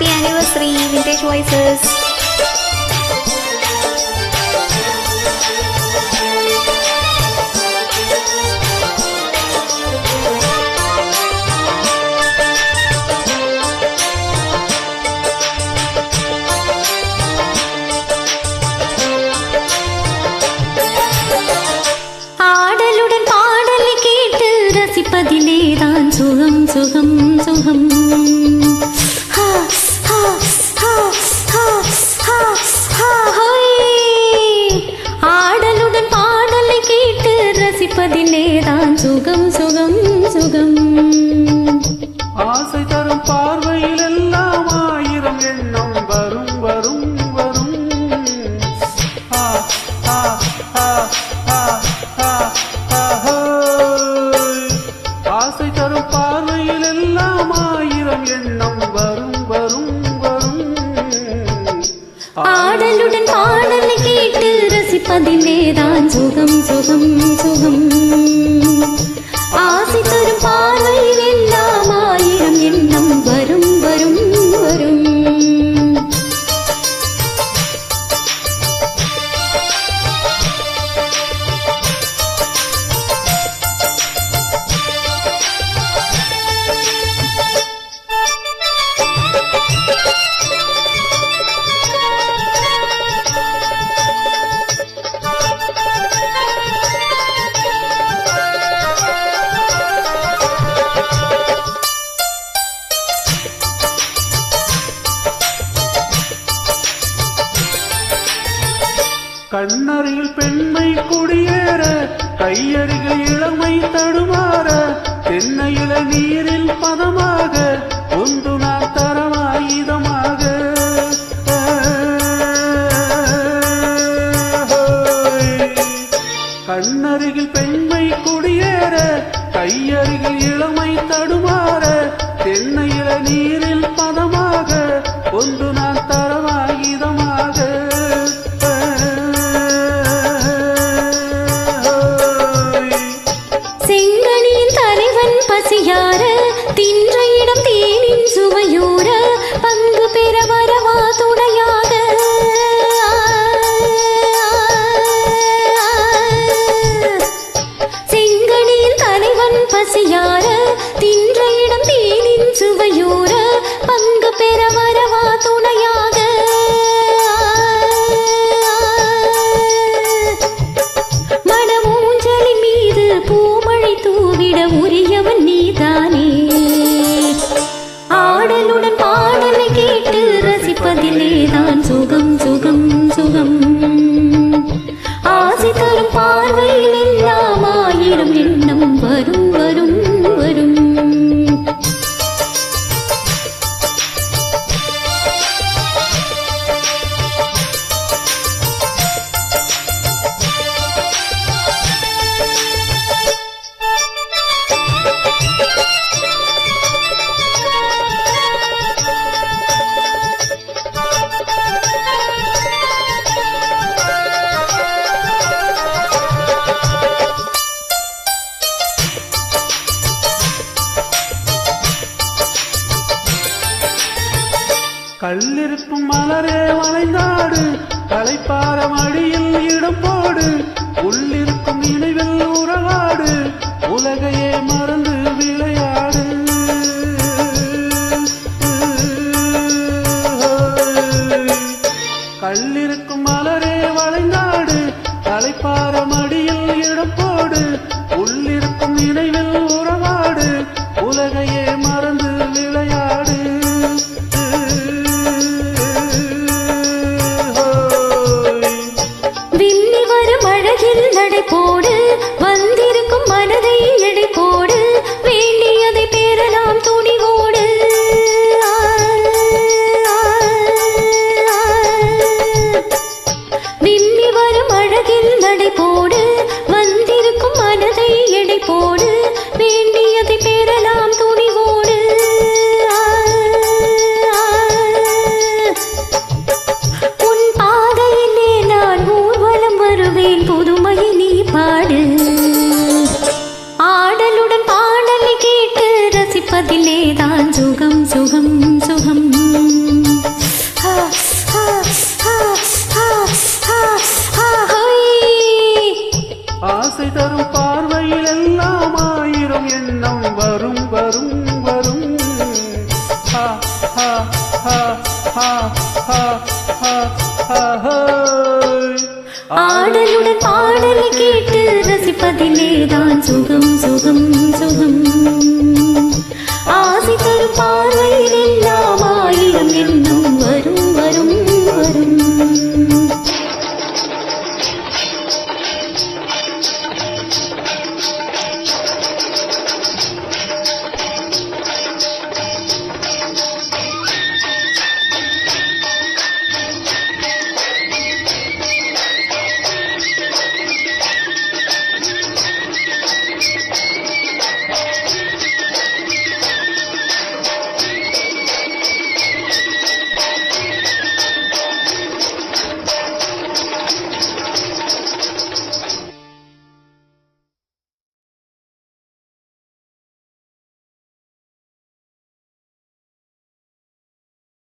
Happy anniversary, Vintage Voices. ரசிப்பதிலேதான் சுகம் சுகம் சுகம் ஆடலுடன் பாடலை கேட்டு ரசிப்பதிலேதான் சுகம் சுகம் சுகம் ஆசை தரும் பார்வையில் எல்லாம் ஆயிரம் எண்ணம் வரும் வரும் வரும் ஆசை தரும் பார்வையில் எல்லாம் ஆயிரம் எண்ணம் வரும் வரும் வரும் ஆடலுடன் பாடலை கேட்டு ரசிப்பதிலேதான் சுகம் சுகம் சுகம் ஆசை தரும் பார்வையில் எல்லாம் ஆயிரம் எண்ணம் வரும் வரும் வரும் கண்ணருகில் பெண்மை குடியேற கையருகில் இளமை தடுமாற தென்னையில நீரில் பதமாக ஒன்று நான் தரமாயுதமாக கண்ணருகில் பெண்மை குடியேற கையருகில் இளமை தடுமாற தென்னையில நீரில் பதமாக ஒன்று நான் தரமாயுதமாக பசியார தின்ற இடம் தேனின் சுவையூர பங்கு பெற வரவா துணையாக செங்கனியில் தலைவன் பசியார தின்ற இடம் தேனின் சுவையூர பங்கு பெற வரவா துணையாக மனமூஞ்சலின் மீது பூமழை தூவிட உரியவன் நீதானே ஆடலுடன் பாடலை கேட்டு ரசிப்பதிலேதான் சுகம் சுகம் சுகம் ஆசை தரும் பார்வையில் எல்லாம் ஆயிரம் எண்ணம் வரும் வரும் வரும் கல்லிருக்கும் மலரே வளைந்தாடு களைப்பார மடியில் இடம் போடு உள்ளிருக்கும் நினைவில் உறவாடு உலகையே மறந்து விளையாடு கல்லிருக்கும் மலரே வளைந்தாடு களைப்பார மடியில் இடம் போடு உள்ளிருக்கும் நினைவில் உறவாடு உலகையே மறந்து விளையாடு நடை போடு வந்திருக்கும் மனதை எடை போடு வேண்டியதை பெறலாம் துணிவோடு விம்மி வரும் அழகில் நடை போடு வந்திருக்கும் மனதை எடை போடு வேண்டியதை பெறலாம் துணிவோடு உன் பாதையிலே நான் ஊர்வலம் வருவேன் புதுமையை நீ பாடு ஆடலுடன் பாடலை கேட்டு ரசிப்பதிலேதான் சுகம் சுகம் சுகம் வரும் ஹா ஹா ஹா ஹா ஹா ஹா ஹா ஹா. ஆடலுடன் பாடலை கேட்டு ரசிப்பதிலேதான் சுகம் சுகம் சுகம். ஆசை தரும் பார்வை